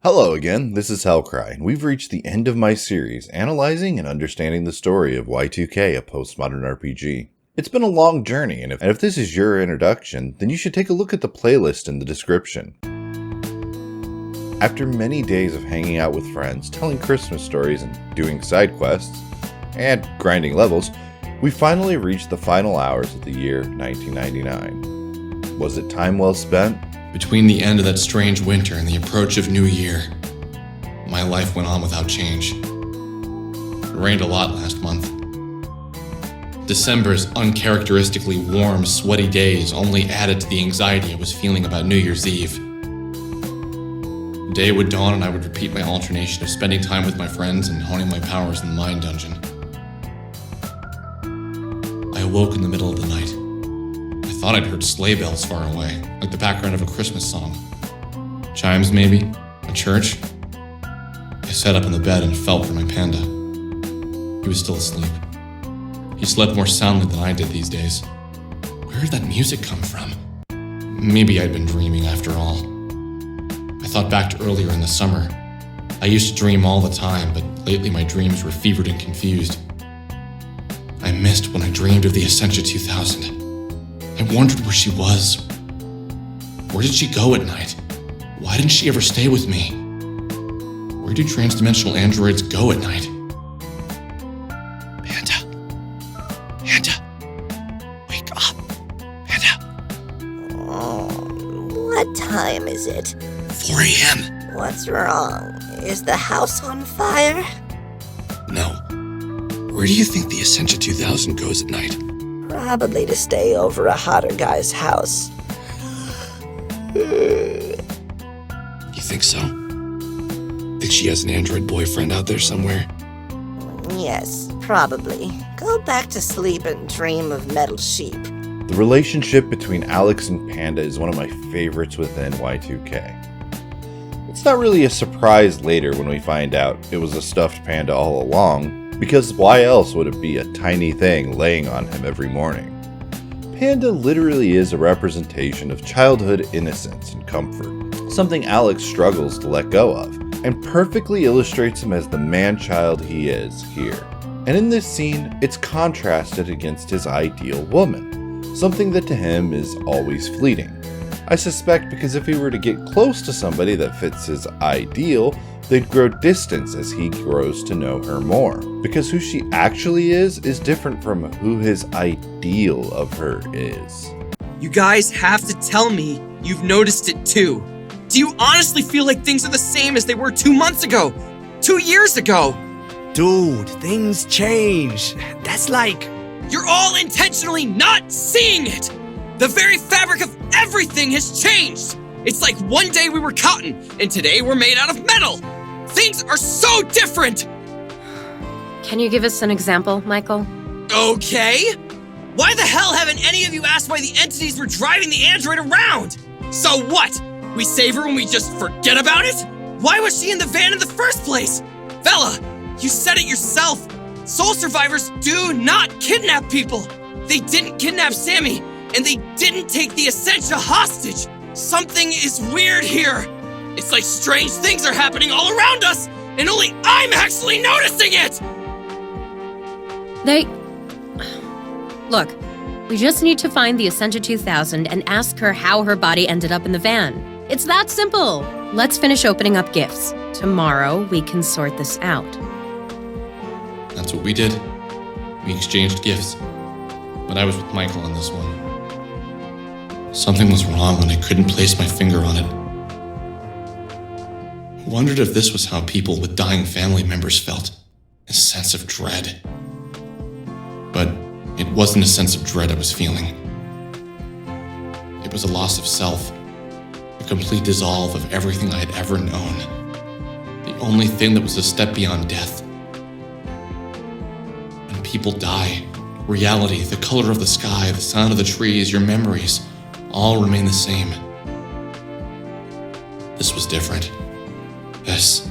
Hello again, this is Hellcry, and we've reached the end of my series analyzing and understanding the story of Y2K, a postmodern RPG. It's been a long journey, and if this is your introduction, then you should take a look at the playlist in the description. After many days of hanging out with friends, telling Christmas stories, and doing side quests, and grinding levels, we finally reached the final hours of the year 1999. Was it time well spent? Between the end of that strange winter and the approach of New Year, my life went on without change. It rained a lot last month. December's uncharacteristically warm, sweaty days only added to the anxiety I was feeling about New Year's Eve. The day would dawn and I would repeat my alternation of spending time with my friends and honing my powers in the Mind Dungeon. I awoke in the middle of the night. I thought I'd heard sleigh bells far away, like the background of a Christmas song. Chimes, maybe? A church? I sat up in the bed and felt for my panda. He was still asleep. He slept more soundly than I did these days. Where did that music come from? Maybe I'd been dreaming after all. I thought back to earlier in the summer. I used to dream all the time, but lately my dreams were fevered and confused. I missed when I dreamed of the Essentia 2000. I wondered where she was. Where did she go at night? Why didn't she ever stay with me? Where do transdimensional androids go at night? Panda. Wake up. Panda. What time is it? 4 a.m. What's wrong? Is the house on fire? No. Where do you think the Essentia 2000 goes at night? Probably to stay over a hotter guy's house. You think so? Think she has an android boyfriend out there somewhere? Yes, probably. Go back to sleep and dream of metal sheep. The relationship between Alex and Panda is one of my favorites within Y2K. It's not really a surprise later when we find out it was a stuffed panda all along, because why else would it be a tiny thing laying on him every morning? Panda literally is a representation of childhood innocence and comfort, something Alex struggles to let go of, and perfectly illustrates him as the man-child he is here. And in this scene, it's contrasted against his ideal woman, something that to him is always fleeting. I suspect because if he were to get close to somebody that fits his ideal, they'd grow distance as he grows to know her more, because who she actually is different from who his ideal of her is. You guys have to tell me you've noticed it too. Do you honestly feel like things are the same as they were 2 months ago? 2 years ago? Dude, things change. That's like... You're all intentionally not seeing it! The very fabric of everything has changed! It's like one day we were cotton, and today we're made out of metal! Things are so different! Can you give us an example, Michael? Okay! Why the hell haven't any of you asked why the entities were driving the android around? So what? We save her and we just forget about it? Why was she in the van in the first place? Vela, you said it yourself. Soul survivors do not kidnap people. They didn't kidnap Sammy, and they didn't take the Essentia hostage. Something is weird here. It's like strange things are happening all around us, and only I'm actually noticing it! Look, we just need to find the Essentia 2000 and ask her how her body ended up in the van. It's that simple. Let's finish opening up gifts. Tomorrow, we can sort this out. That's what we did. We exchanged gifts. But I was with Michael on this one. Something was wrong when I couldn't place my finger on it. I wondered if this was how people with dying family members felt. A sense of dread. But it wasn't a sense of dread I was feeling. It was a loss of self. A complete dissolve of everything I had ever known. The only thing that was a step beyond death. When people die, reality, the color of the sky, the sound of the trees, your memories, all remain the same. This was different. This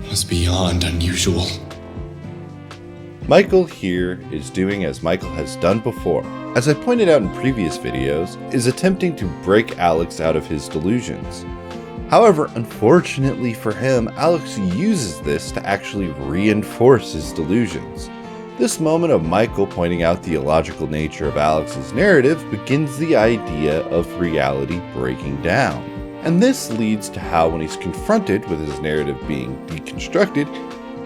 was beyond unusual. Michael here is doing as Michael has done before, as I pointed out in previous videos, is attempting to break Alex out of his delusions. However, unfortunately for him, Alex uses this to actually reinforce his delusions. This moment of Michael pointing out the illogical nature of Alex's narrative begins the idea of reality breaking down. And this leads to how, when he's confronted with his narrative being deconstructed,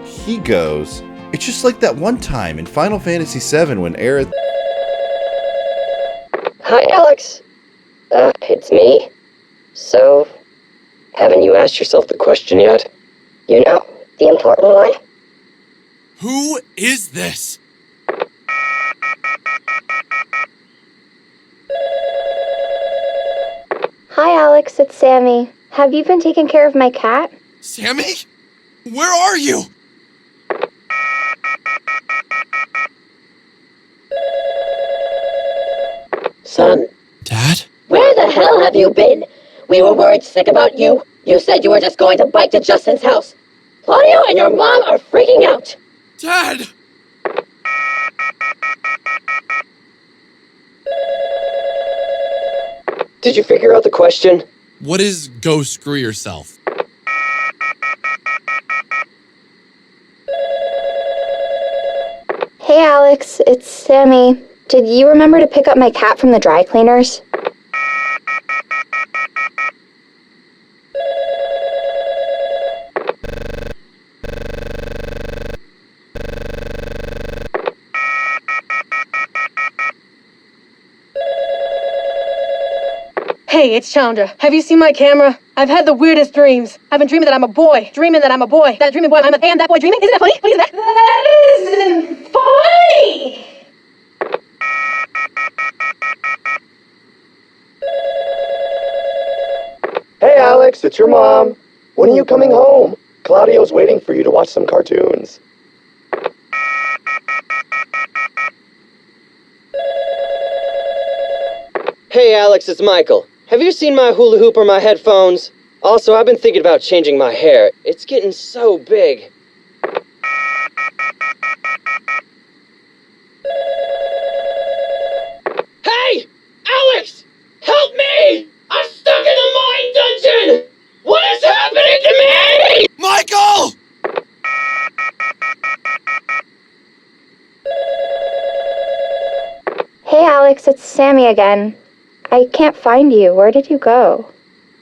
he goes, "It's just like that one time in Final Fantasy VII when Aerith..." Hi, Alex. It's me. So, haven't you asked yourself the question yet? You know, the important one. Who is this? Hi, Alex, it's Sammy. Have you been taking care of my cat? Sammy? Where are you? Son, Dad? where the hell have you been? We were worried sick about you. You said you were just going to bike to Justin's house. Claudio and your mom are freaking out. Dad! Did you figure out the question? What is go screw yourself? Hey, Alex, it's Sammy. Did you remember to pick up my cat from the dry cleaners? Hey, it's Chandra. Have you seen my camera? I've had the weirdest dreams. I've been dreaming that I'm a boy. Dreaming that I'm a boy. That dreaming boy, I am that boy dreaming. Isn't that funny? What is that? That isn't funny! Hey, Alex, it's your mom. When are you coming home? Claudio's waiting for you to watch some cartoons. Hey Alex, it's Michael. Have you seen my hula hoop or my headphones? Also, I've been thinking about changing my hair. It's getting so big. Hey! Alex! Help me! I'm stuck in the mine dungeon! What is happening to me? Michael! Hey, Alex, it's Sammy again. I can't find you. Where did you go?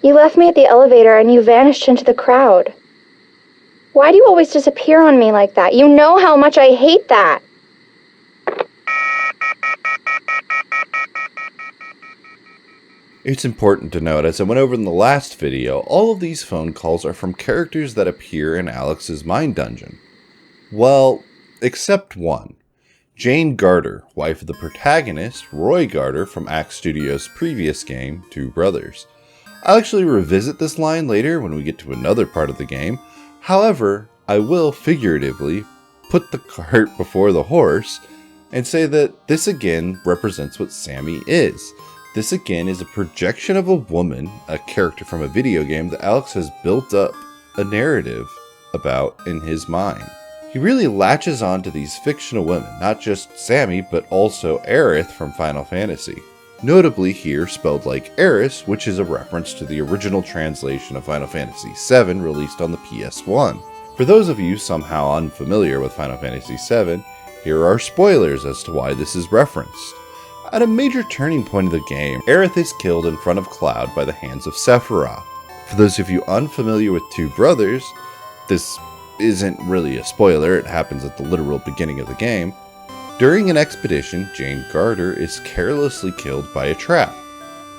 You left me at the elevator and you vanished into the crowd. Why do you always disappear on me like that? You know how much I hate that. It's important to note, as I went over in the last video, all of these phone calls are from characters that appear in Alex's mind dungeon. Well, except one. Jane Garter, wife of the protagonist, Roy Garter from Axe Studios' previous game, Two Brothers. I'll actually revisit this line later when we get to another part of the game. However, I will figuratively put the cart before the horse and say that this again represents what Sammy is. This again is a projection of a woman, a character from a video game that Alex has built up a narrative about in his mind. He really latches on to these fictional women, not just Sammy, but also Aerith from Final Fantasy. Notably here spelled like Eris, which is a reference to the original translation of Final Fantasy VII released on the PS1. For those of you somehow unfamiliar with Final Fantasy VII, here are spoilers as to why this is referenced. At a major turning point of the game, Aerith is killed in front of Cloud by the hands of Sephiroth. For those of you unfamiliar with Two Brothers, this isn't really a spoiler, it happens at the literal beginning of the game. During an expedition, Jane Garter is carelessly killed by a trap.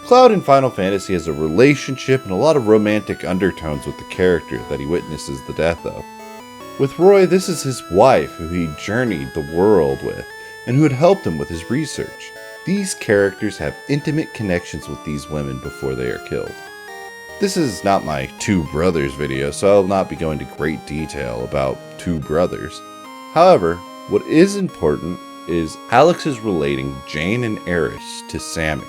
Cloud in Final Fantasy has a relationship and a lot of romantic undertones with the character that he witnesses the death of. With Roy, this is his wife who he journeyed the world with, and who had helped him with his research. These characters have intimate connections with these women before they are killed. This is not my Two Brothers video, so I'll not be going into great detail about Two Brothers. However, what is important is Alex is relating Jane and Eris to Sammy.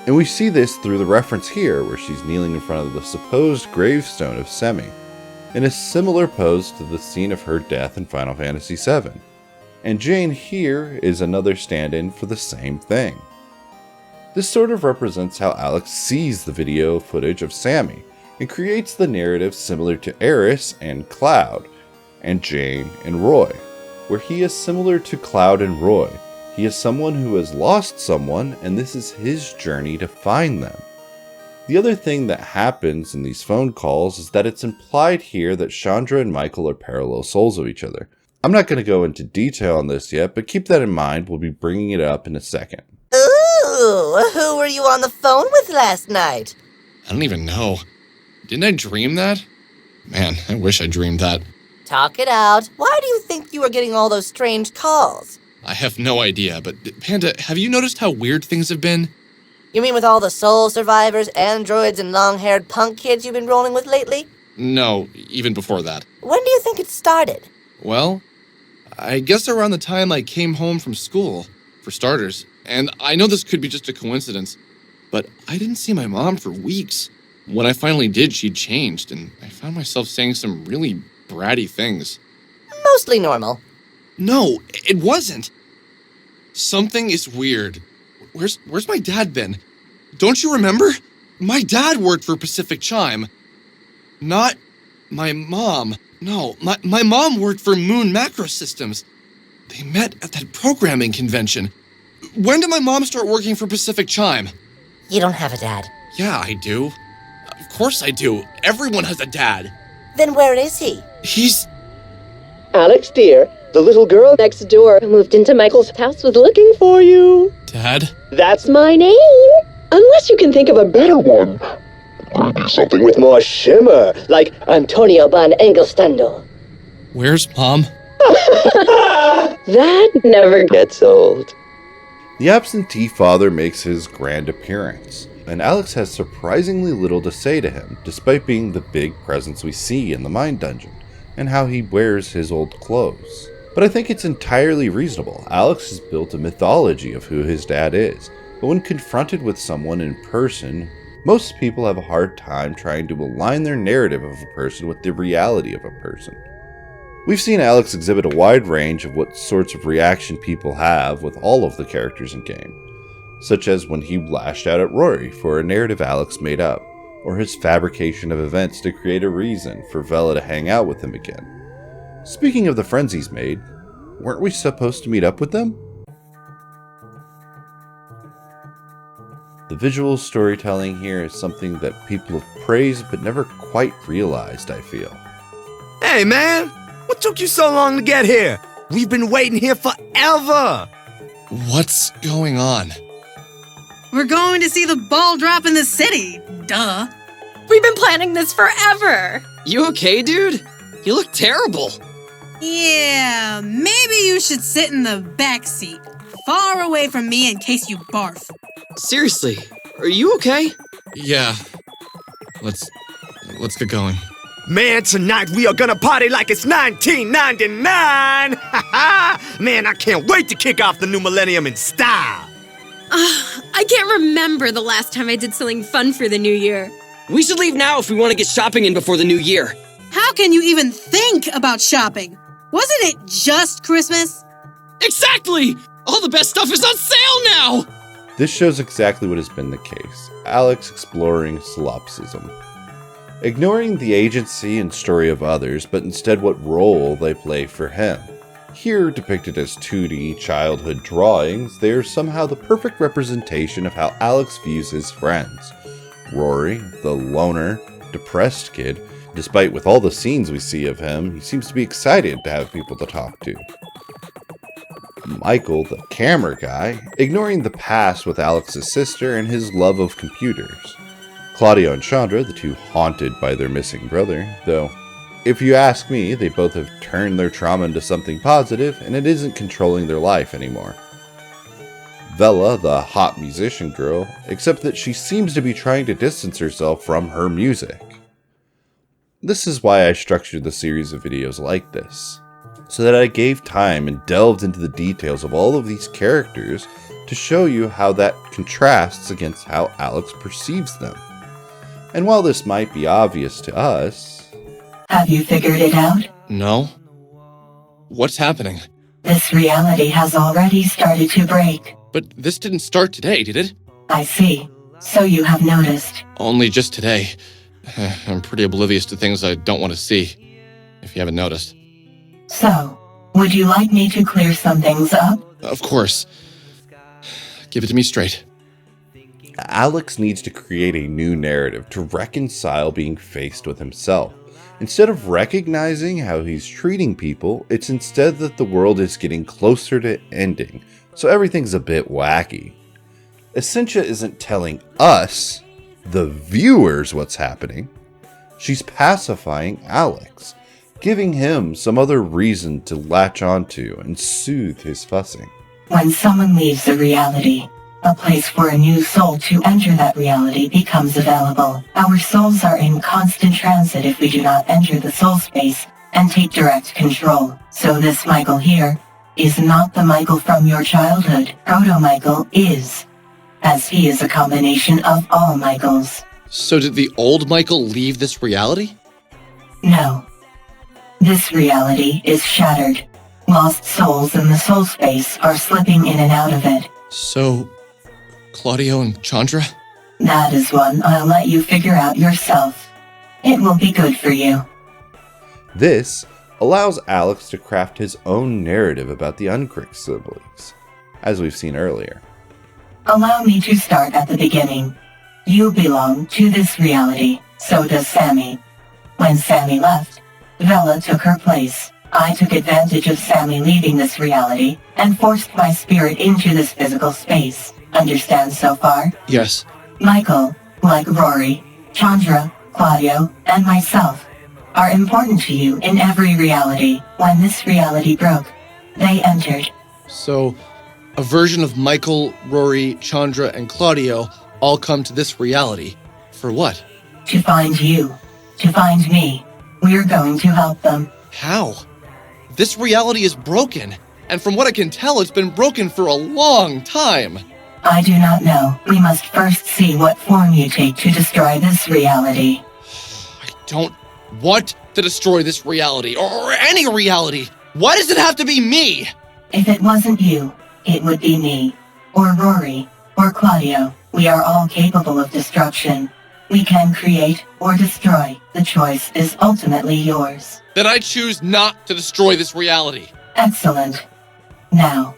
And we see this through the reference here, where she's kneeling in front of the supposed gravestone of Sammy, in a similar pose to the scene of her death in Final Fantasy VII. And Jane here is another stand-in for the same thing. This sort of represents how Alex sees the video footage of Sammy, and creates the narrative similar to Eris and Cloud, and Jane and Roy, where he is similar to Cloud and Roy. He is someone who has lost someone, and this is his journey to find them. The other thing that happens in these phone calls is that it's implied here that Chandra and Michael are parallel souls of each other. I'm not going to go into detail on this yet, but keep that in mind. We'll be bringing it up in a second. Ooh, who were you on the phone with last night? I don't even know. Didn't I dream that? Man, I wish I dreamed that. Talk it out. Why do you think you were getting all those strange calls? I have no idea, but Panda, have you noticed how weird things have been? You mean with all the soul survivors, androids, and long-haired punk kids you've been rolling with lately? No, even before that. When do you think it started? Well, I guess around the time I came home from school, for starters. And I know this could be just a coincidence, but I didn't see my mom for weeks. When I finally did, she'd changed, and I found myself saying some really bratty things. Mostly normal. No, it wasn't. Something is weird. Where's my dad been? Don't you remember? My dad worked for Pacific Chime. Not my mom. No, my mom worked for Moon Macro Systems. They met at that programming convention. When did my mom start working for Pacific Chime? You don't have a dad. Yeah, I do. Of course I do. Everyone has a dad. Then where is he? He's... Alex, dear, the little girl next door who moved into Michael's house was looking for you. Dad? That's my name. Unless you can think of a better one. Maybe something with more shimmer, like Antonio van Engelstendel. Where's Mom? That never gets old. The absentee father makes his grand appearance, and Alex has surprisingly little to say to him, despite being the big presence we see in the mine dungeon, and how he wears his old clothes. But I think it's entirely reasonable. Alex has built a mythology of who his dad is, but when confronted with someone in person, most people have a hard time trying to align their narrative of a person with the reality of a person. We've seen Alex exhibit a wide range of what sorts of reaction people have with all of the characters in game, such as when he lashed out at Rory for a narrative Alex made up, or his fabrication of events to create a reason for Vela to hang out with him again. Speaking of the friends he's made, weren't we supposed to meet up with them? The visual storytelling here is something that people have praised but never quite realized, I feel. Hey, man! What took you so long to get here? We've been waiting here forever! What's going on? We're going to see the ball drop in the city. Duh. We've been planning this forever. You okay, dude? You look terrible. Yeah, maybe you should sit in the back seat, far away from me in case you barf. Seriously, are you okay? Yeah. Let's get going. Man, tonight we are gonna party like it's 1999! Ha ha! Man, I can't wait to kick off the new millennium in style! I can't remember the last time I did something fun for the new year. We should leave now if we want to get shopping in before the new year. How can you even think about shopping? Wasn't it just Christmas? Exactly! All the best stuff is on sale now! This shows exactly what has been the case. Alex exploring solipsism. Ignoring the agency and story of others, but instead what role they play for him. Here, depicted as 2D childhood drawings, they are somehow the perfect representation of how Alex views his friends. Rory, the loner, depressed kid, despite with all the scenes we see of him, he seems to be excited to have people to talk to. Michael, the camera guy, ignoring the past with Alex's sister and his love of computers. Claudio and Chandra, the two haunted by their missing brother, though, if you ask me, they both have turned their trauma into something positive, and it isn't controlling their life anymore. Vela, the hot musician girl, except that she seems to be trying to distance herself from her music. This is why I structured the series of videos like this, so that I gave time and delved into the details of all of these characters to show you how that contrasts against how Alex perceives them. And while this might be obvious to us... Have you figured it out? No. What's happening? This reality has already started to break. But this didn't start today, did it? I see. So you have noticed. Only just today. I'm pretty oblivious to things I don't want to see, if you haven't noticed. So, would you like me to clear some things up? Of course. Give it to me straight. Alex needs to create a new narrative to reconcile being faced with himself. Instead of recognizing how he's treating people, it's instead that the world is getting closer to ending, so everything's a bit wacky. Essentia isn't telling us, the viewers, what's happening. She's pacifying Alex, giving him some other reason to latch onto and soothe his fussing. When someone leaves a reality, a place for a new soul to enter that reality becomes available. Our souls are in constant transit if we do not enter the soul space and take direct control. So this Michael here is not the Michael from your childhood. Proto-Michael is, as he is a combination of all Michaels. So did the old Michael leave this reality? No. This reality is shattered. Lost souls in the soul space are slipping in and out of it. So, Claudio and Chandra? That is one I'll let you figure out yourself. It will be good for you. This allows Alex to craft his own narrative about the Uncrick siblings, as we've seen earlier. Allow me to start at the beginning. You belong to this reality, so does Sammy. When Sammy left, Vela took her place. I took advantage of Sammy leaving this reality and forced my spirit into this physical space. Understand so far? Yes. Michael, like Rory, Chandra, Claudio, and myself, are important to you in every reality. When this reality broke, they entered. So, a version of Michael, Rory, Chandra, and Claudio all come to this reality. For what? To find you. To find me. We're going to help them. How? This reality is broken, and from what I can tell, it's been broken for a long time. I do not know. We must first see what form you take to destroy this reality. I don't want to destroy this reality, or any reality. Why does it have to be me? If it wasn't you, it would be me, or Rory, or Claudio. We are all capable of destruction. We can create or destroy. The choice is ultimately yours. Then I choose not to destroy this reality. Excellent. Now,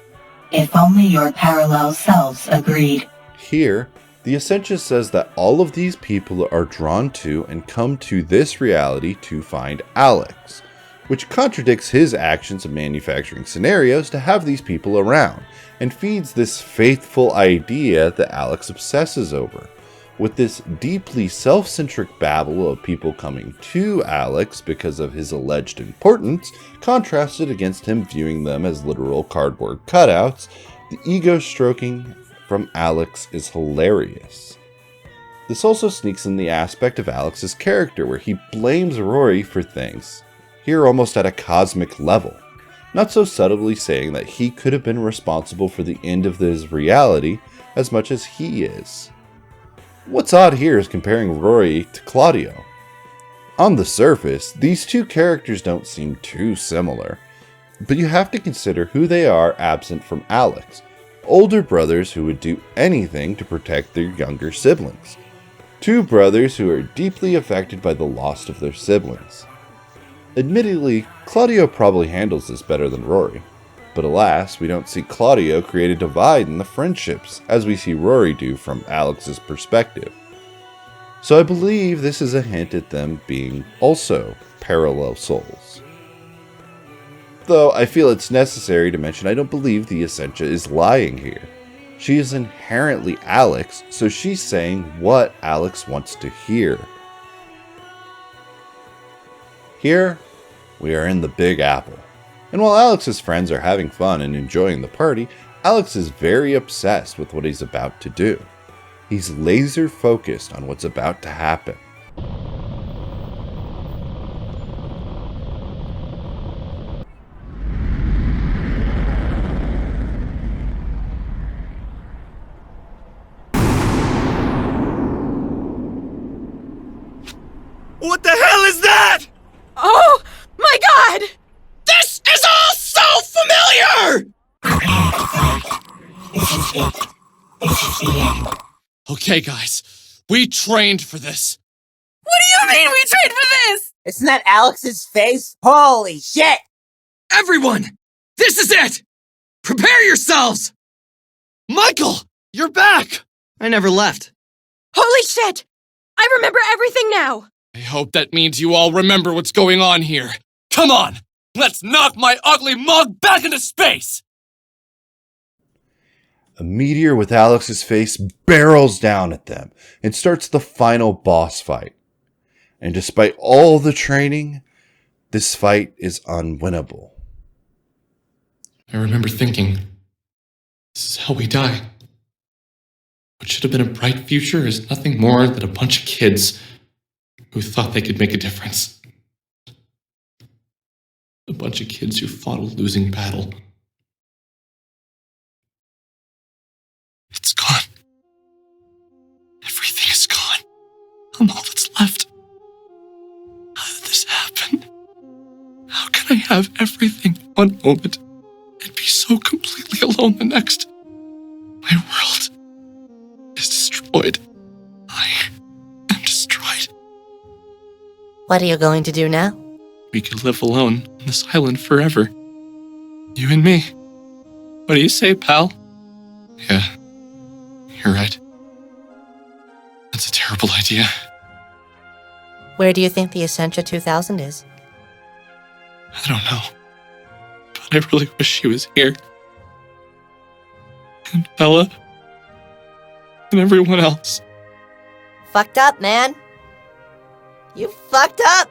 if only your parallel selves agreed. Here, the Essentia says that all of these people are drawn to and come to this reality to find Alex, which contradicts his actions of manufacturing scenarios to have these people around, and feeds this faithful idea that Alex obsesses over, with this deeply self-centric babble of people coming to Alex because of his alleged importance, contrasted against him viewing them as literal cardboard cutouts. The ego stroking from Alex is hilarious. This also sneaks in the aspect of Alex's character where he blames Rory for things, here almost at a cosmic level, not so subtly saying that he could have been responsible for the end of his reality as much as he is. What's odd here is comparing Rory to Claudio. On the surface, these two characters don't seem too similar, but you have to consider who they are absent from Alex, older brothers who would do anything to protect their younger siblings. Two brothers who are deeply affected by the loss of their siblings. Admittedly, Claudio probably handles this better than Rory, but alas, we don't see Claudio create a divide in the friendships, as we see Rory do from Alex's perspective. So I believe this is a hint at them being also parallel souls. Though I feel it's necessary to mention I don't believe the Essentia is lying here. She is inherently Alex, so she's saying what Alex wants to hear. Here, we are in the Big Apple. And while Alex's friends are having fun and enjoying the party, Alex is very obsessed with what he's about to do. He's laser focused on what's about to happen. What the hell is that? Oh my god! This is all so familiar! Okay, guys. We trained for this. What do you you mean we trained for this? Isn't that Alex's face? Holy shit! Everyone! This is it! Prepare yourselves! Michael! You're back! I never left. Holy shit! I remember everything now! I hope that means you all remember what's going on here. Come on! Let's knock my ugly mug back into space! A meteor with Alex's face barrels down at them and starts the final boss fight. And despite all the training, this fight is unwinnable. I remember thinking, this is how we die. What should have been a bright future is nothing more than a bunch of kids who thought they could make a difference. A bunch of kids who fought a losing battle. It's gone. Everything is gone. I'm all that's left. How did this happen? How can I have everything one moment and be so completely alone the next? My world is destroyed. I am destroyed. What are you going to do now? We could live alone on this island forever. You and me. What do you say, pal? Yeah, you're right. That's a terrible idea. Where do you think the Essentia 2000 is? I don't know. But I really wish she was here. And Bella. And everyone else. Fucked up, man. You fucked up.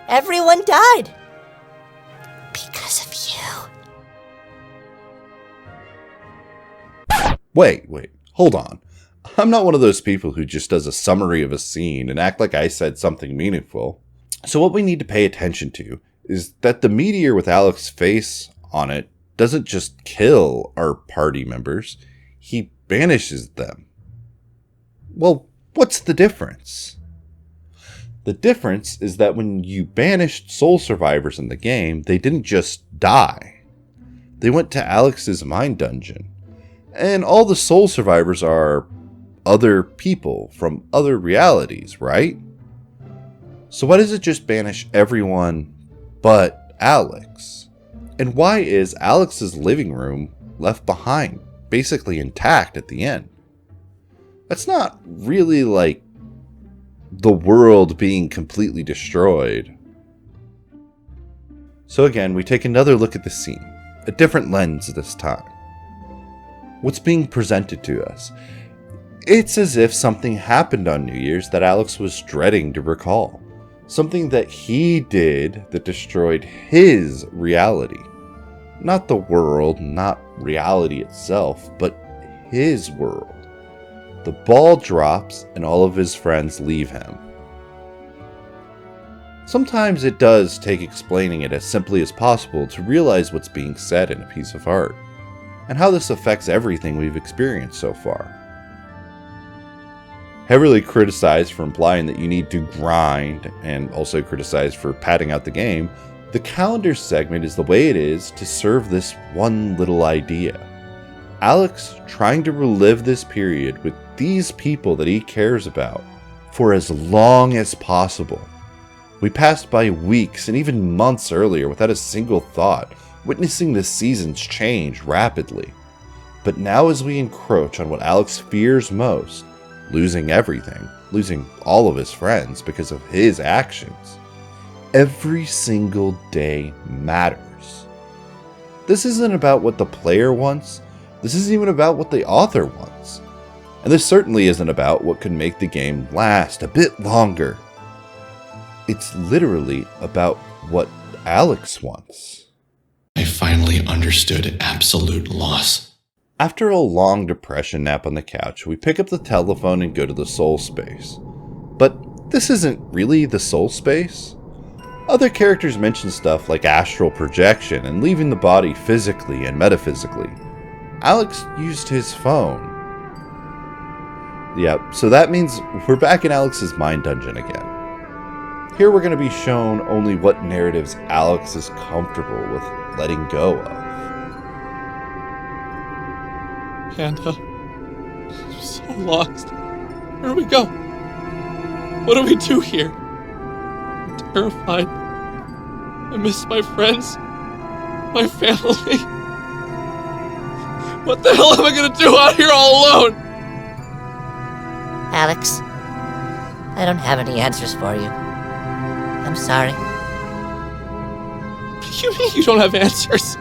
Everyone died. Because of you. Wait, hold on. I'm not one of those people who just does a summary of a scene and act like I said something meaningful. So what we need to pay attention to is that the meteor with Alex's face on it doesn't just kill our party members, he banishes them. Well, what's the difference? The difference is that when you banished soul survivors in the game, they didn't just die. They went to Alex's mind dungeon. And all the soul survivors are other people from other realities, right? So why does it just banish everyone but Alex? And why is Alex's living room left behind, basically intact at the end? That's not really like the world being completely destroyed. So again, we take another look at the scene, a different lens this time. What's being presented to us? It's as if something happened on New Year's that Alex was dreading to recall. Something that he did that destroyed his reality. Not the world, not reality itself, but his world. The ball drops and all of his friends leave him. Sometimes it does take explaining it as simply as possible to realize what's being said in a piece of art, and how this affects everything we've experienced so far. Heavily criticized for implying that you need to grind, and also criticized for padding out the game, the calendar segment is the way it is to serve this one little idea. Alex trying to relive this period with these people that he cares about for as long as possible. We passed by weeks and even months earlier without a single thought, witnessing the seasons change rapidly. But now as we encroach on what Alex fears most, losing everything, losing all of his friends because of his actions, every single day matters. This isn't about what the player wants. This isn't even about what the author wants. And this certainly isn't about what could make the game last a bit longer. It's literally about what Alex wants. I finally understood absolute loss. After a long depression nap on the couch, we pick up the telephone and go to the soul space. But this isn't really the soul space. Other characters mention stuff like astral projection and leaving the body physically and metaphysically. Alex used his phone. Yep, so that means we're back in Alex's mind dungeon again. Here we're going to be shown only what narratives Alex is comfortable with letting go of. Panda. I'm so lost. Where do we go? What do we do here? I'm terrified. I miss my friends, my family. What the hell am I gonna do out here all alone? Alex, I don't have any answers for you. I'm sorry. You mean you don't have answers?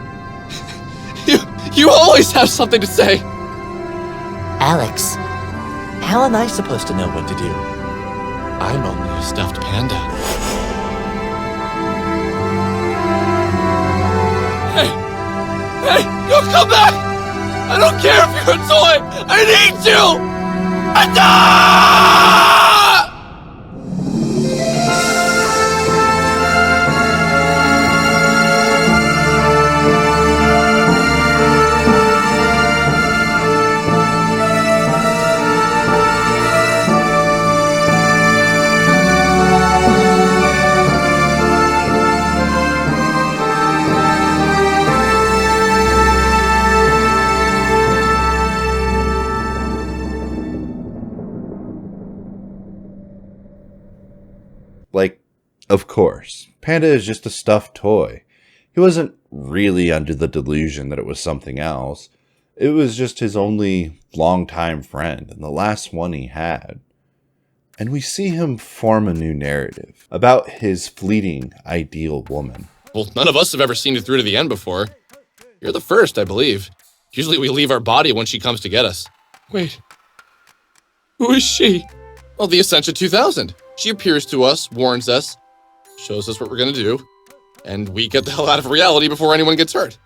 You always have something to say. Alex, how am I supposed to know what to do? I'm only a stuffed panda. Hey, you come back! I don't care if you're a toy! I need you! Like, of course, Panda is just a stuffed toy. He wasn't really under the delusion that it was something else. It was just his only longtime friend, and the last one he had. And we see him form a new narrative about his fleeting ideal woman. Well, none of us have ever seen it through to the end before. You're the first, I believe. Usually we leave our body when she comes to get us. Wait. Who is she? Well, the Essentia 2000. She appears to us, warns us, shows us what we're gonna do, and we get the hell out of reality before anyone gets hurt.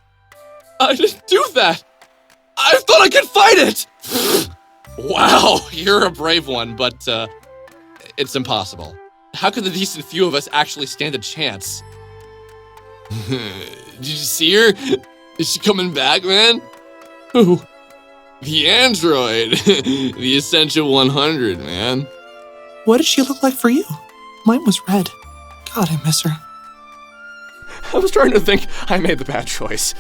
I didn't do that! I thought I could fight it! Wow, you're a brave one, but, it's impossible. How could the decent few of us actually stand a chance? Did you see her? Is she coming back, man? Who? The android. The Essentia 100, man. What did she look like for you? Mine was red. God, I miss her. I was starting to think I made the bad choice.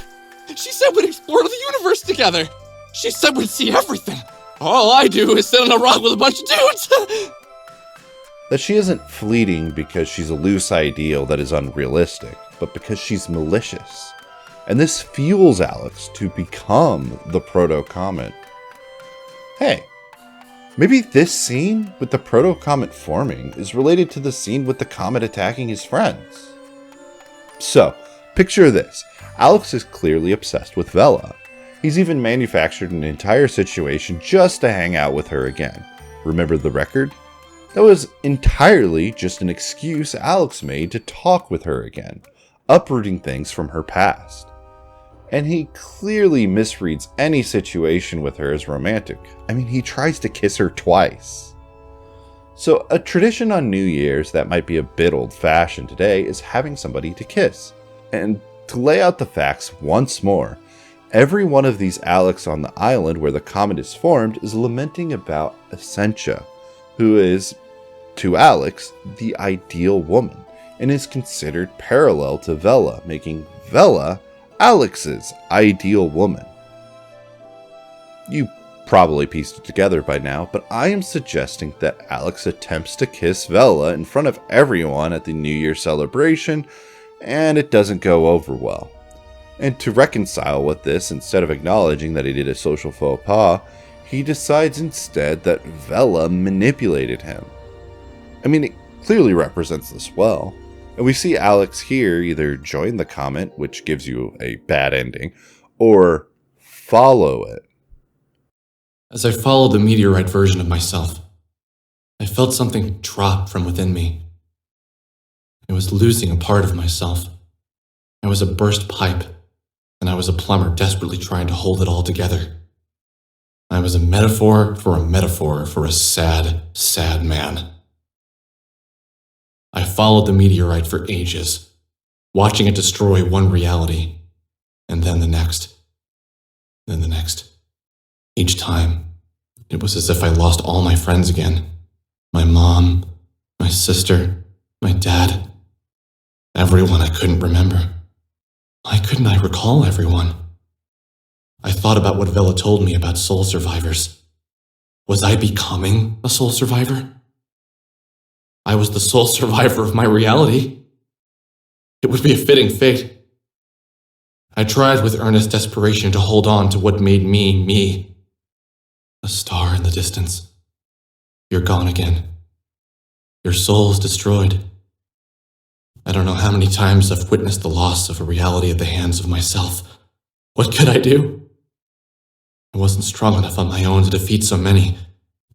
She said we'd explore the universe together. She said we'd see everything. All I do is sit on a rock with a bunch of dudes. That she isn't fleeting because she's a loose ideal that is unrealistic, but because she's malicious. And this fuels Alex to become the proto-comet. Hey, maybe this scene with the proto-comet forming is related to the scene with the comet attacking his friends. So, picture this. Alex is clearly obsessed with Vela. He's even manufactured an entire situation just to hang out with her again. Remember the record? That was entirely just an excuse Alex made to talk with her again, uprooting things from her past. And he clearly misreads any situation with her as romantic. I mean, he tries to kiss her twice. So a tradition on New Year's that might be a bit old-fashioned today is having somebody to kiss. And to lay out the facts once more, every one of these Alex on the island where the comet is formed is lamenting about Essentia, who is, to Alex, the ideal woman, and is considered parallel to Vela, making Vela Alex's ideal woman. You probably pieced it together by now, but I am suggesting that Alex attempts to kiss Vela in front of everyone at the New Year celebration, and it doesn't go over well. And to reconcile with this, instead of acknowledging that he did a social faux pas, he decides instead that Vela manipulated him. I mean, it clearly represents this well. And we see Alex here either join the comet, which gives you a bad ending, or follow it. As I followed the meteorite version of myself, I felt something drop from within me. I was losing a part of myself. I was a burst pipe, and I was a plumber desperately trying to hold it all together. I was a metaphor for a sad, sad man. I followed the meteorite for ages, watching it destroy one reality, and then the next, then the next. Each time, it was as if I lost all my friends again. My mom, my sister, my dad, everyone I couldn't remember. Why couldn't I recall everyone? I thought about what Vela told me about soul survivors. Was I becoming a soul survivor? I was the sole survivor of my reality. It would be a fitting fate. I tried with earnest desperation to hold on to what made me, me. A star in the distance. You're gone again. Your soul's destroyed. I don't know how many times I've witnessed the loss of a reality at the hands of myself. What could I do? I wasn't strong enough on my own to defeat so many.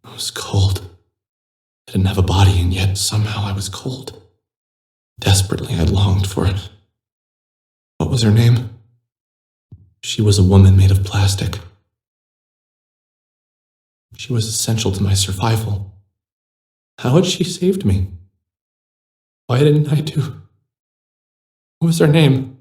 I was cold. I didn't have a body, and yet somehow I was cold. Desperately, I longed for it. What was her name? She was a woman made of plastic. She was essential to my survival. How had she saved me? Why didn't I do? What was her name?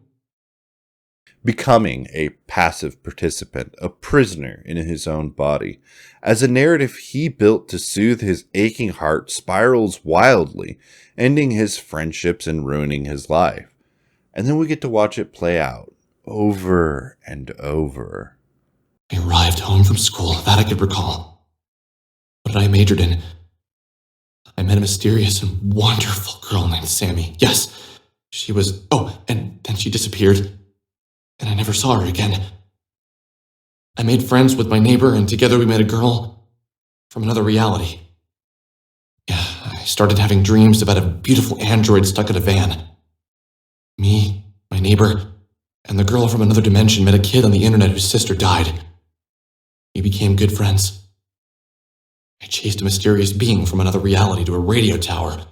Becoming a passive participant, a prisoner in his own body, as a narrative he built to soothe his aching heart spirals wildly, ending his friendships and ruining his life. And then we get to watch it play out, over and over. I arrived home from school, that I could recall. What I majored in. I met a mysterious and wonderful girl named Sammy. Yes, she was... Oh, and then she disappeared. And I never saw her again. I made friends with my neighbor, and together we met a girl from another reality. Yeah, I started having dreams about a beautiful android stuck in a van. Me, my neighbor, and the girl from another dimension met a kid on the internet whose sister died. We became good friends. I chased a mysterious being from another reality to a radio tower,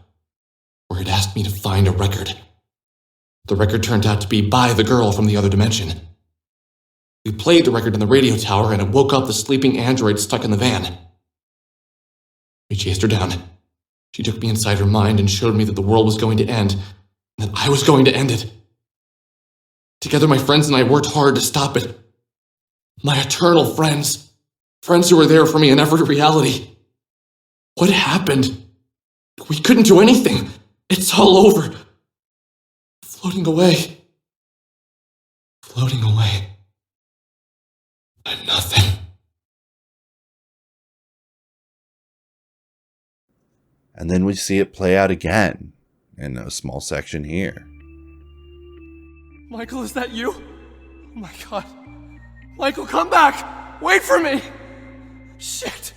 where it asked me to find a record. The record turned out to be by the girl from the other dimension. We played the record in the radio tower, and it woke up the sleeping android stuck in the van. We chased her down. She took me inside her mind and showed me that the world was going to end, and that I was going to end it. Together, my friends and I worked hard to stop it. My eternal friends. Friends who were there for me in every reality. What happened? We couldn't do anything. It's all over. Floating away. Floating away. I'm nothing. And then we see it play out again, in a small section here. Michael, is that you? Oh my god. Michael, come back! Wait for me! Shit!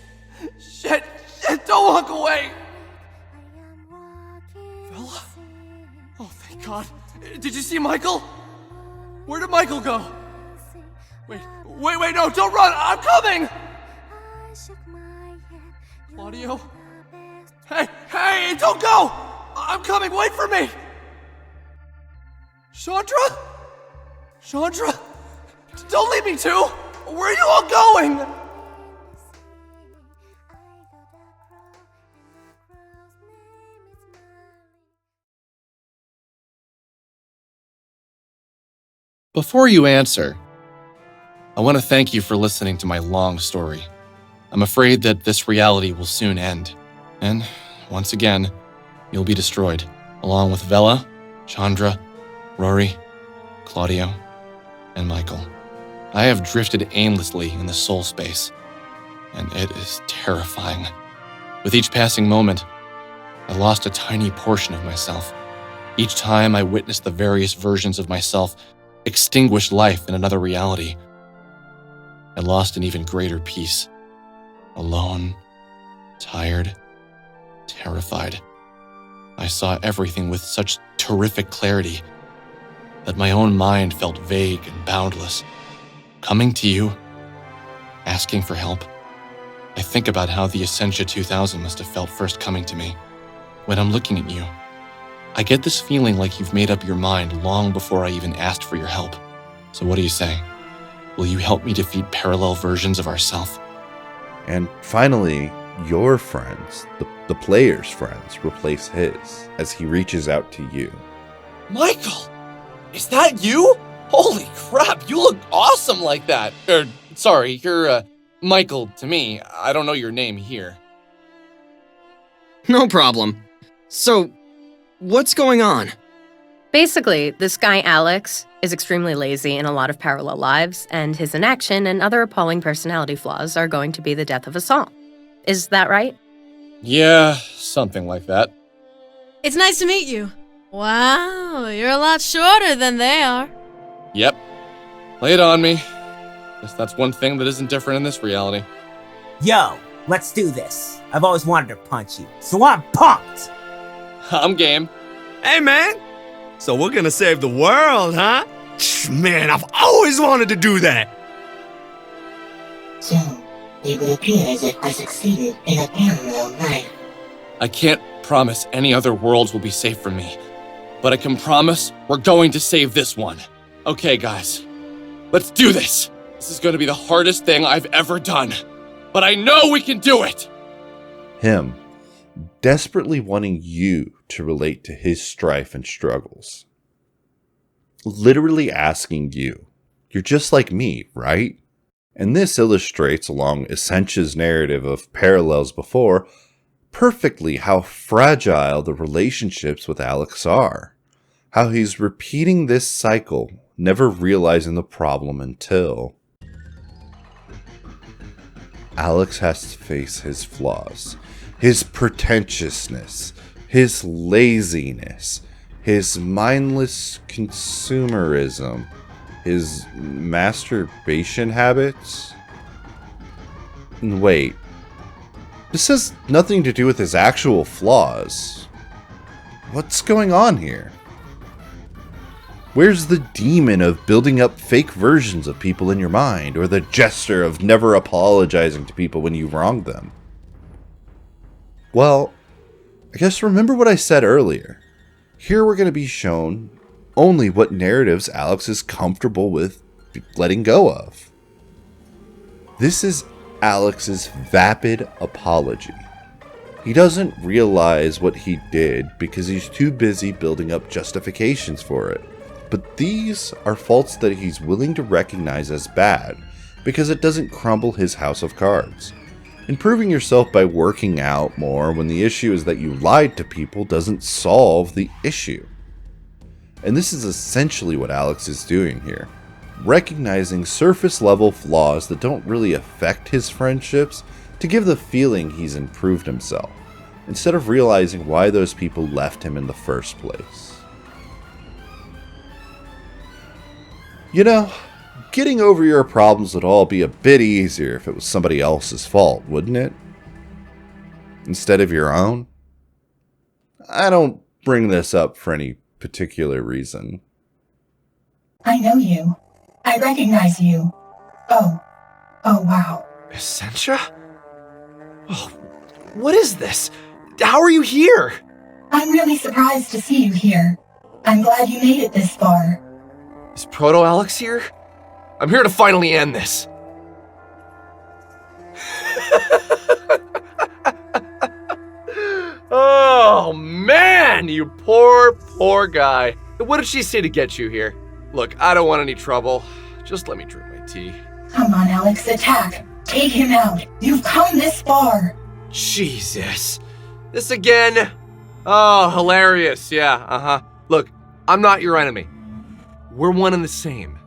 Shit! Shit! Don't walk away! Bella? Oh, thank god. Did you see Michael? Where did Michael go? Wait, no, don't run! I'm coming! Claudio? Hey, don't go! I'm coming, wait for me! Chandra? Don't leave me too! Where are you all going? Before you answer, I want to thank you for listening to my long story. I'm afraid that this reality will soon end, and once again, you'll be destroyed, along with Vela, Chandra, Rory, Claudio, and Michael. I have drifted aimlessly in the soul space, and it is terrifying. With each passing moment, I lost a tiny portion of myself. Each time I witnessed the various versions of myself extinguish life in another reality, I lost an even greater peace. Alone, tired, terrified. I saw everything with such terrific clarity that my own mind felt vague and boundless. Coming to you, asking for help, I think about how the Essentia 2000 must have felt first coming to me. When I'm looking at you, I get this feeling like you've made up your mind long before I even asked for your help. So what do you say? Will you help me defeat parallel versions of ourself? And finally, your friends, the player's friends, replace his as he reaches out to you. Michael! Is that you? Holy crap, you look awesome like that! Sorry, you're, Michael to me. I don't know your name here. No problem. So, what's going on? Basically, this guy Alex is extremely lazy in a lot of parallel lives, and his inaction and other appalling personality flaws are going to be the death of us all. Is that right? Yeah, something like that. It's nice to meet you. Wow, you're a lot shorter than they are. Yep. Lay it on me. Guess that's one thing that isn't different in this reality. Yo, let's do this. I've always wanted to punch you, so I'm pumped! I'm game. Hey, man! So we're gonna save the world, huh? Man, I've always wanted to do that! So, it would appear as if I succeeded in a parallel life. I can't promise any other worlds will be safe from me, but I can promise we're going to save this one. Okay, guys, let's do this. This is going to be the hardest thing I've ever done, but I know we can do it. Him, desperately wanting you to relate to his strife and struggles. Literally asking you, you're just like me, right? And this illustrates, along Essentia's narrative of parallels before, perfectly how fragile the relationships with Alex are. How he's repeating this cycle, never realizing the problem until Alex has to face his flaws, his pretentiousness, his laziness, his mindless consumerism, his masturbation habits. And wait, this has nothing to do with his actual flaws. What's going on here? Where's the demon of building up fake versions of people in your mind, or the gesture of never apologizing to people when you wronged them? Well, I guess remember what I said earlier. Here we're going to be shown only what narratives Alex is comfortable with letting go of. This is Alex's vapid apology. He doesn't realize what he did because he's too busy building up justifications for it. But these are faults that he's willing to recognize as bad because it doesn't crumble his house of cards. Improving yourself by working out more when the issue is that you lied to people doesn't solve the issue. And this is essentially what Alex is doing here. Recognizing surface level flaws that don't really affect his friendships to give the feeling he's improved himself, instead of realizing why those people left him in the first place. You know, getting over your problems would all be a bit easier if it was somebody else's fault, wouldn't it? Instead of your own? I don't bring this up for any particular reason. I know you. I recognize you. Oh wow. Essentia? Oh, what is this? How are you here? I'm really surprised to see you here. I'm glad you made it this far. Is Proto-Alex here? I'm here to finally end this. Oh, man, you poor guy. What did she say to get you here? Look, I don't want any trouble. Just let me drink my tea. Come on, Alex, attack. Take him out. You've come this far. Jesus. This again? Oh, hilarious. Yeah, Look, I'm not your enemy. We're one and the same.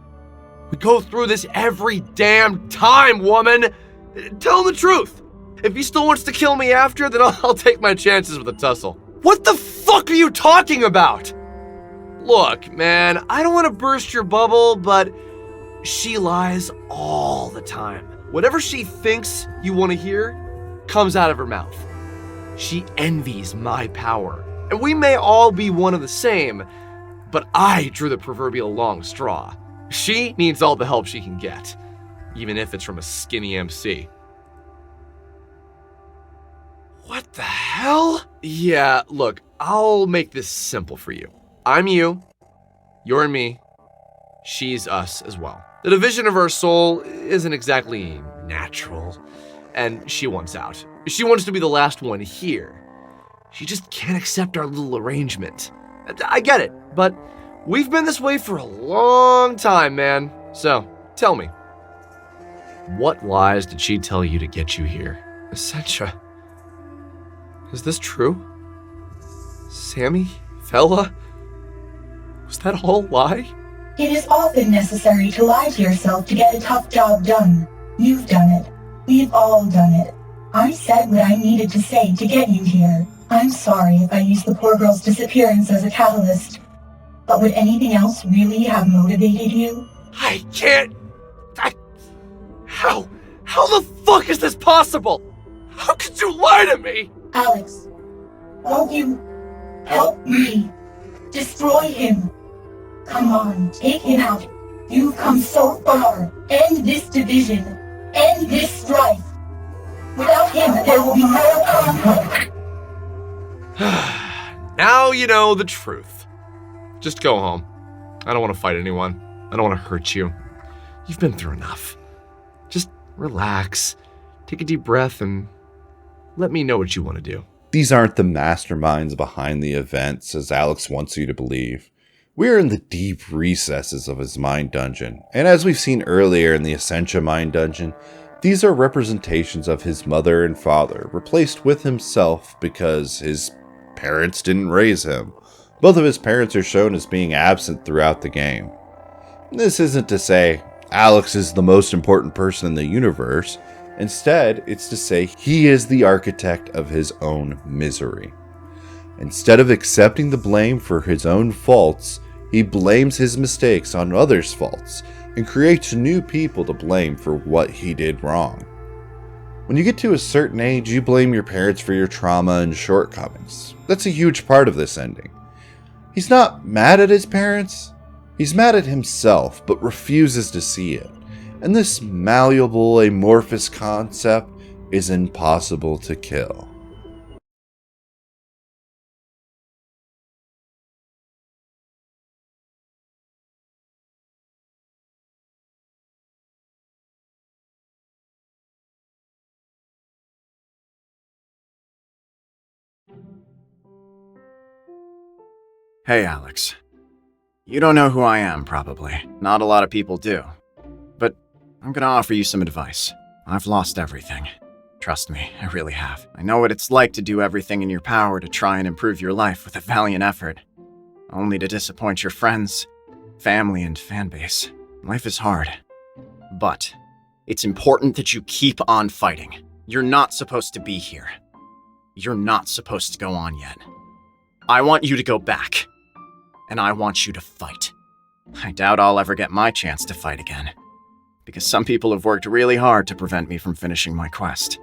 We go through this every damn time, woman. Tell him the truth. If he still wants to kill me after, then I'll take my chances with a tussle. What the fuck are you talking about? Look, man, I don't want to burst your bubble, but she lies all the time. Whatever she thinks you want to hear comes out of her mouth. She envies my power. And we may all be one of the same, but I drew the proverbial long straw. She needs all the help she can get, even if it's from a skinny MC. What the hell? Yeah, look, I'll make this simple for you. I'm you, you're me, she's us as well. The division of our soul isn't exactly natural, and she wants out. She wants to be the last one here. She just can't accept our little arrangement. I get it, but we've been this way for a long time, man. So, tell me, what lies did she tell you to get you here? Essentia, is this true? Sammy? Fella? Was that all a lie? It is often necessary to lie to yourself to get a tough job done. You've done it. We've all done it. I said what I needed to say to get you here. I'm sorry if I used the poor girl's disappearance as a catalyst, but would anything else really have motivated you? I can't... How the fuck is this possible? How could you lie to me? Alex, won't you help me destroy him? Come on, take him out. You've come so far. End this division. End this strife. Without him, there will be no conflict. Now you know the truth. Just go home. I don't want to fight anyone. I don't want to hurt you. You've been through enough. Just relax, take a deep breath, and let me know what you want to do. These aren't the masterminds behind the events, as Alex wants you to believe. We're in the deep recesses of his mind dungeon, and as we've seen earlier in the Essentia mind dungeon, these are representations of his mother and father, replaced with himself because his parents didn't raise him. Both of his parents are shown as being absent throughout the game. This isn't to say Alex is the most important person in the universe. Instead, it's to say he is the architect of his own misery. Instead of accepting the blame for his own faults, he blames his mistakes on others' faults and creates new people to blame for what he did wrong. When you get to a certain age, you blame your parents for your trauma and shortcomings. That's a huge part of this ending. He's not mad at his parents. He's mad at himself, but refuses to see it. And this malleable, amorphous concept is impossible to kill. Hey, Alex. You don't know who I am, probably. Not a lot of people do. But I'm gonna offer you some advice. I've lost everything. Trust me, I really have. I know what it's like to do everything in your power to try and improve your life with a valiant effort, only to disappoint your friends, family, and fanbase. Life is hard. But it's important that you keep on fighting. You're not supposed to be here. You're not supposed to go on yet. I want you to go back. And I want you to fight. I doubt I'll ever get my chance to fight again, because some people have worked really hard to prevent me from finishing my quest.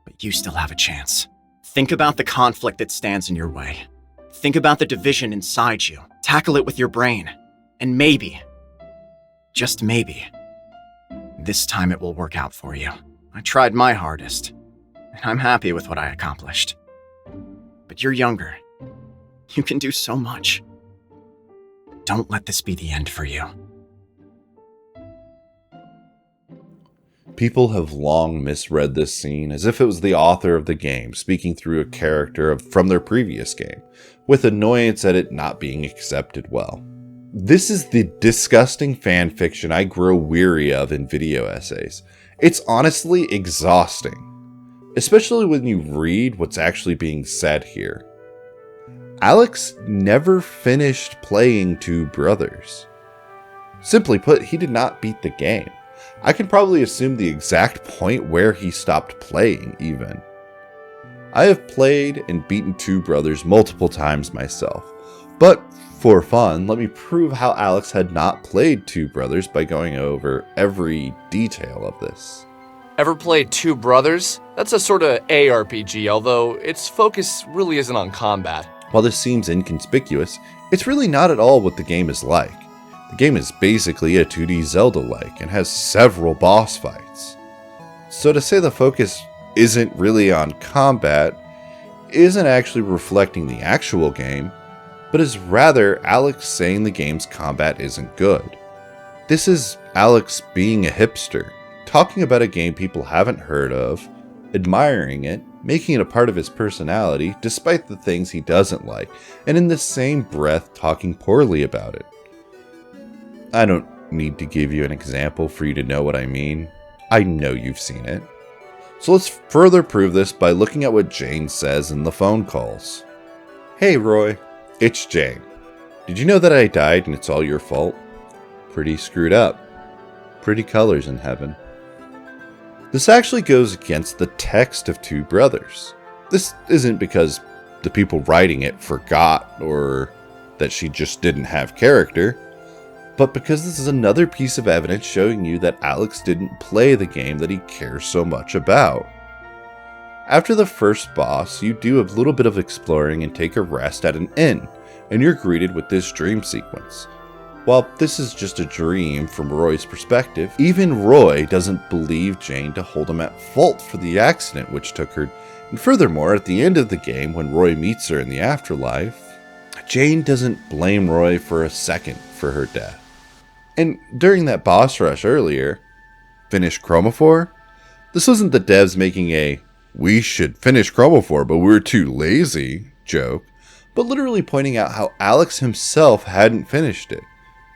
But you still have a chance. Think about the conflict that stands in your way. Think about the division inside you. Tackle it with your brain. And maybe, just maybe, this time it will work out for you. I tried my hardest, and I'm happy with what I accomplished. But you're younger. You can do so much. Don't let this be the end for you. People have long misread this scene as if it was the author of the game speaking through a character from their previous game, with annoyance at it not being accepted well. This is the disgusting fanfiction I grow weary of in video essays. It's honestly exhausting, especially when you read what's actually being said here. Alex never finished playing Two Brothers. Simply put, he did not beat the game. I can probably assume the exact point where he stopped playing, even. I have played and beaten Two Brothers multiple times myself, but for fun, let me prove how Alex had not played Two Brothers by going over every detail of this. Ever played Two Brothers? That's a sort of ARPG, although its focus really isn't on combat. While this seems inconspicuous, it's really not at all what the game is like. The game is basically a 2D Zelda-like and has several boss fights. So to say the focus isn't really on combat isn't actually reflecting the actual game, but is rather Alex saying the game's combat isn't good. This is Alex being a hipster, talking about a game people haven't heard of, admiring it, making it a part of his personality despite the things he doesn't like, and in the same breath talking poorly about it. I don't need to give you an example for you to know what I mean. I know you've seen it. So let's further prove this by looking at what Jane says in the phone calls. Hey Roy, it's Jane. Did you know that I died and it's all your fault? Pretty screwed up. Pretty colors in heaven. This actually goes against the text of Two Brothers. This isn't because the people writing it forgot or that she just didn't have character, but because this is another piece of evidence showing you that Alex didn't play the game that he cares so much about. After the first boss, you do a little bit of exploring and take a rest at an inn, and you're greeted with this dream sequence. While this is just a dream from Roy's perspective, even Roy doesn't believe Jane to hold him at fault for the accident which took her, and furthermore, at the end of the game when Roy meets her in the afterlife, Jane doesn't blame Roy for a second for her death. And during that boss rush earlier, finish Chromophore? This wasn't the devs making a "we should finish Chromophore but we're too lazy" joke, but literally pointing out how Alex himself hadn't finished it.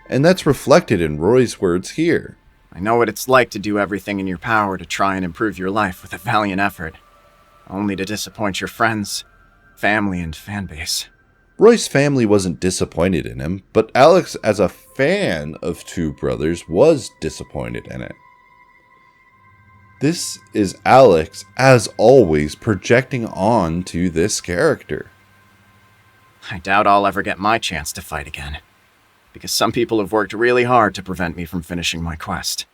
And that's reflected in Roy's words here. I know what it's like to do everything in your power to try and improve your life with a valiant effort, only to disappoint your friends, family, and fanbase. Roy's family wasn't disappointed in him, but Alex, as a fan of Two Brothers, was disappointed in it. This is Alex, as always, projecting on to this character. I doubt I'll ever get my chance to fight again, because some people have worked really hard to prevent me from finishing my quest.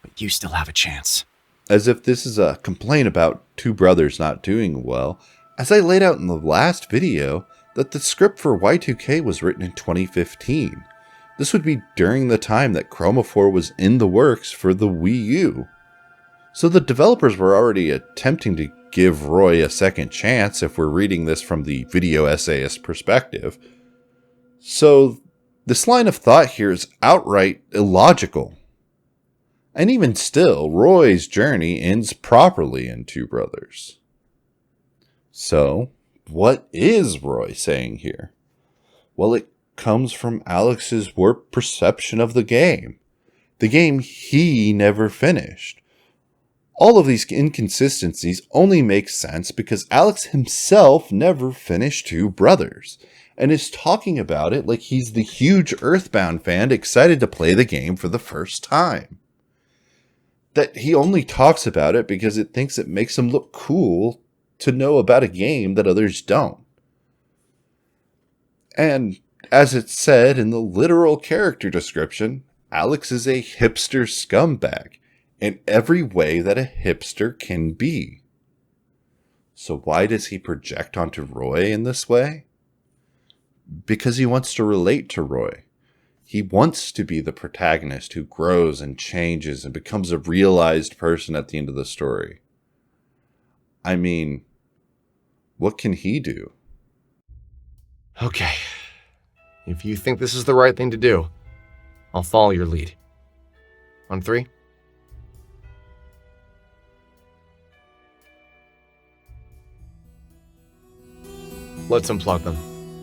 But you still have a chance. As if this is a complaint about Two Brothers not doing well, as I laid out in the last video, that the script for Y2K was written in 2015. This would be during the time that Chromophore was in the works for the Wii U. So the developers were already attempting to give Roy a second chance if we're reading this from the video essayist perspective. So this line of thought here is outright illogical. And even still, Roy's journey ends properly in Two Brothers. So, what is Roy saying here? Well, it comes from Alex's warped perception of the game he never finished. All of these inconsistencies only make sense because Alex himself never finished Two Brothers, and is talking about it like he's the huge Earthbound fan excited to play the game for the first time. That he only talks about it because it thinks it makes him look cool to know about a game that others don't. And as it's said in the literal character description, Alex is a hipster scumbag in every way that a hipster can be. So why does he project onto Roy in this way? Because he wants to relate to Roy. He wants to be the protagonist who grows and changes and becomes a realized person at the end of the story. I mean, what can he do? Okay. If you think this is the right thing to do, I'll follow your lead. On 3? Let's unplug them.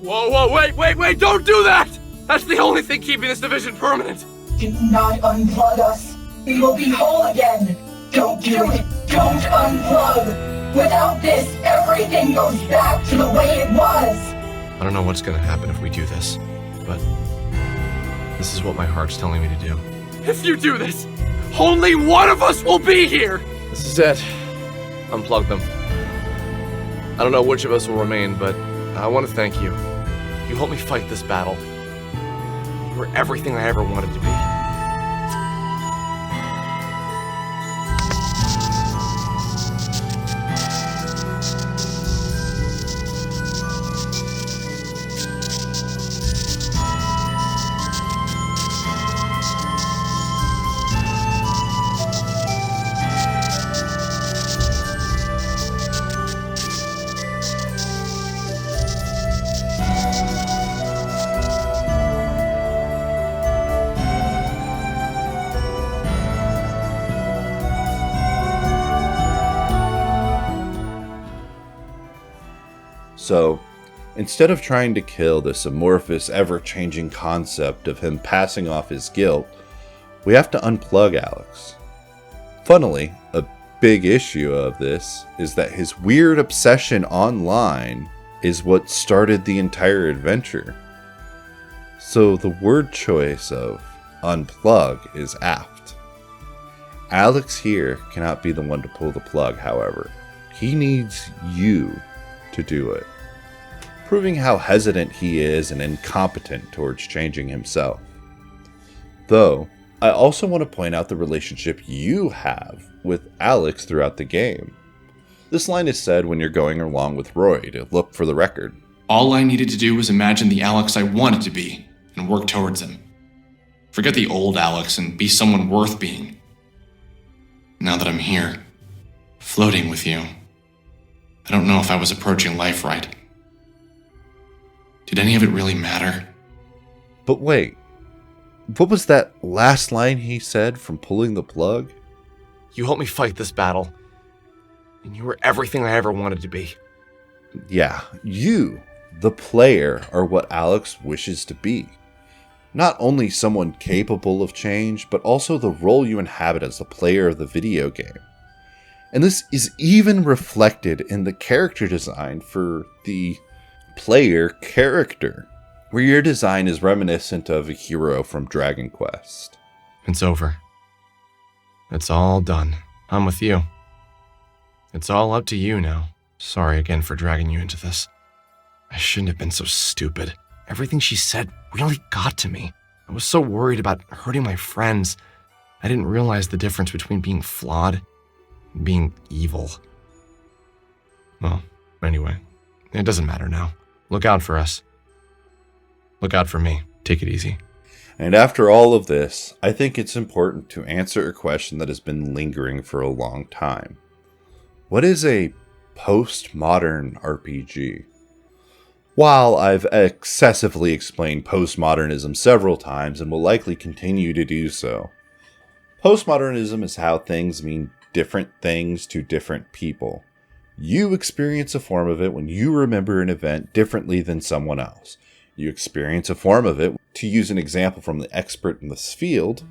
Whoa, wait, don't do that! That's the only thing keeping this division permanent! Do not unplug us. We will be whole again. Don't do it. Don't unplug. Without this, everything goes back to the way it was. I don't know what's gonna happen if we do this, but this is what my heart's telling me to do. If you do this, only one of us will be here! This is it. Unplug them. I don't know which of us will remain, but I want to thank you. You helped me fight this battle. You were everything I ever wanted to be. So, instead of trying to kill this amorphous, ever-changing concept of him passing off his guilt, we have to unplug Alex. Funnily, a big issue of this is that his weird obsession online is what started the entire adventure. So the word choice of unplug is apt. Alex here cannot be the one to pull the plug, however. He needs you to do it, proving how hesitant he is and incompetent towards changing himself. Though, I also want to point out the relationship you have with Alex throughout the game. This line is said when you're going along with Roy to look for the record. All I needed to do was imagine the Alex I wanted to be and work towards him. Forget the old Alex and be someone worth being. Now that I'm here, floating with you, I don't know if I was approaching life right. Did any of it really matter? But wait, what was that last line he said from pulling the plug? You helped me fight this battle, and you were everything I ever wanted to be. Yeah, you, the player, are what Alex wishes to be. Not only someone capable of change, but also the role you inhabit as the player of the video game. And this is even reflected in the character design for the player character, where your design is reminiscent of a hero from Dragon Quest. It's over. It's all done. I'm with you. It's all up to you now. Sorry again for dragging you into this. I shouldn't have been so stupid. Everything she said really got to me. I was so worried about hurting my friends. I didn't realize the difference between being flawed and being evil. Well, anyway, it doesn't matter now. Look out for us. Look out for me. Take it easy. And after all of this, I think it's important to answer a question that has been lingering for a long time. What is a postmodern RPG? While I've excessively explained postmodernism several times and will likely continue to do so, postmodernism is how things mean different things to different people. You experience a form of it when you remember an event differently than someone else. You experience a form of it, to use an example from the expert in this field,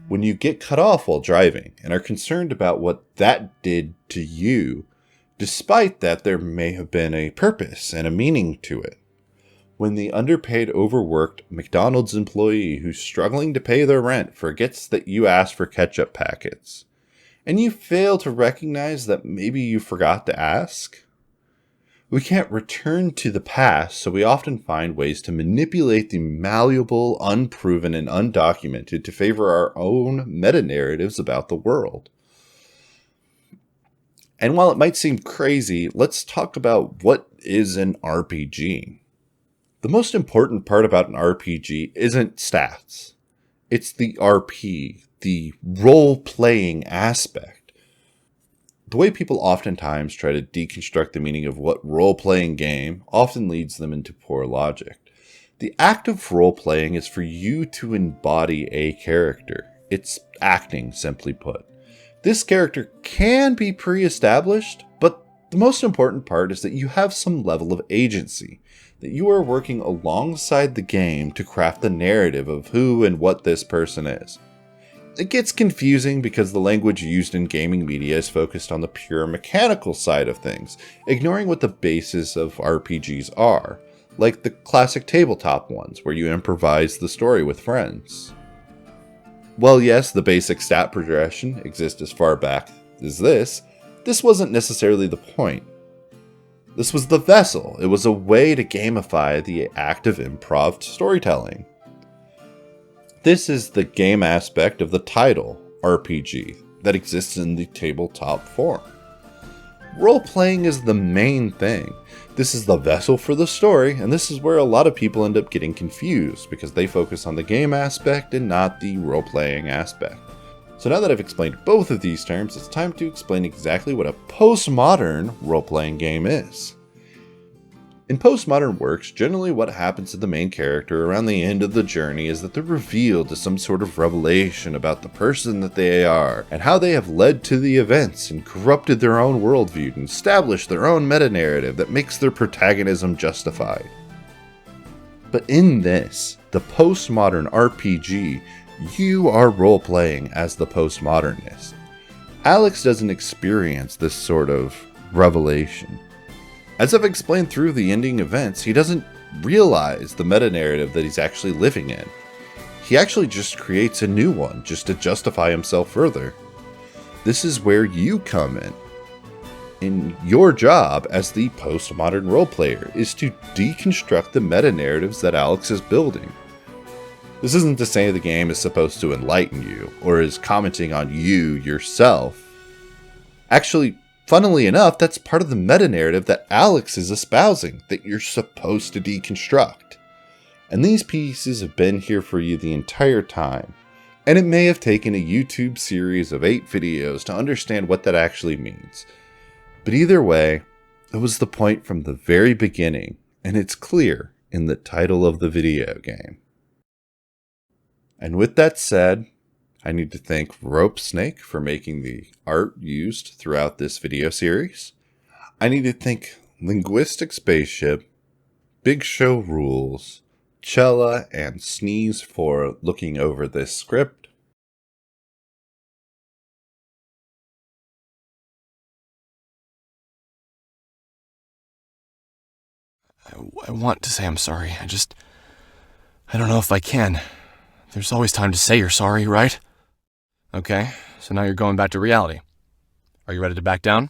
when you get cut off while driving and are concerned about what that did to you, despite that there may have been a purpose and a meaning to it. When the underpaid, overworked McDonald's employee who's struggling to pay their rent forgets that you asked for ketchup packets, and you fail to recognize that maybe you forgot to ask. We can't return to the past, so we often find ways to manipulate the malleable, unproven, and undocumented to favor our own meta-narratives about the world. And while it might seem crazy, let's talk about what is an RPG. The most important part about an RPG isn't stats. It's the RP, the role-playing aspect. The way people oftentimes try to deconstruct the meaning of what role-playing game often leads them into poor logic. The act of role-playing is for you to embody a character. It's acting, simply put. This character can be pre-established, but the most important part is that you have some level of agency, that you are working alongside the game to craft the narrative of who and what this person is. It gets confusing because the language used in gaming media is focused on the pure mechanical side of things, ignoring what the basis of RPGs are, like the classic tabletop ones where you improvise the story with friends. Well, yes, the basic stat progression exists as far back as this wasn't necessarily the point. This was the vessel. It was a way to gamify the act of improv storytelling. This is the game aspect of the title, RPG, that exists in the tabletop form. Role-playing is the main thing. This is the vessel for the story, and this is where a lot of people end up getting confused, because they focus on the game aspect and not the role-playing aspect. So now that I've explained both of these terms, it's time to explain exactly what a postmodern role-playing game is. In postmodern works, generally what happens to the main character around the end of the journey is that they're revealed to some sort of revelation about the person that they are, and how they have led to the events and corrupted their own worldview and established their own meta-narrative that makes their protagonism justified. But in this, the postmodern RPG, you are role-playing as the postmodernist. Alex doesn't experience this sort of revelation. As I've explained through the ending events, he doesn't realize the meta-narrative that he's actually living in. He actually just creates a new one, just to justify himself further. This is where you come in. And your job as the postmodern role player is to deconstruct the meta-narratives that Alex is building. This isn't to say the game is supposed to enlighten you, or is commenting on you yourself. Actually, funnily enough, that's part of the meta-narrative that Alex is espousing, that you're supposed to deconstruct. And these pieces have been here for you the entire time, and it may have taken a YouTube series of 8 videos to understand what that actually means. But either way, it was the point from the very beginning, and it's clear in the title of the video game. And with that said, I need to thank Ropesnek for making the art used throughout this video series. I need to thank Linguistic Spaceship, Big Show Rules, Chella, and Sneeze for looking over this script. I want to say I'm sorry. I don't know if I can. There's always time to say you're sorry, right? Okay, so now you're going back to reality. Are you ready to back down?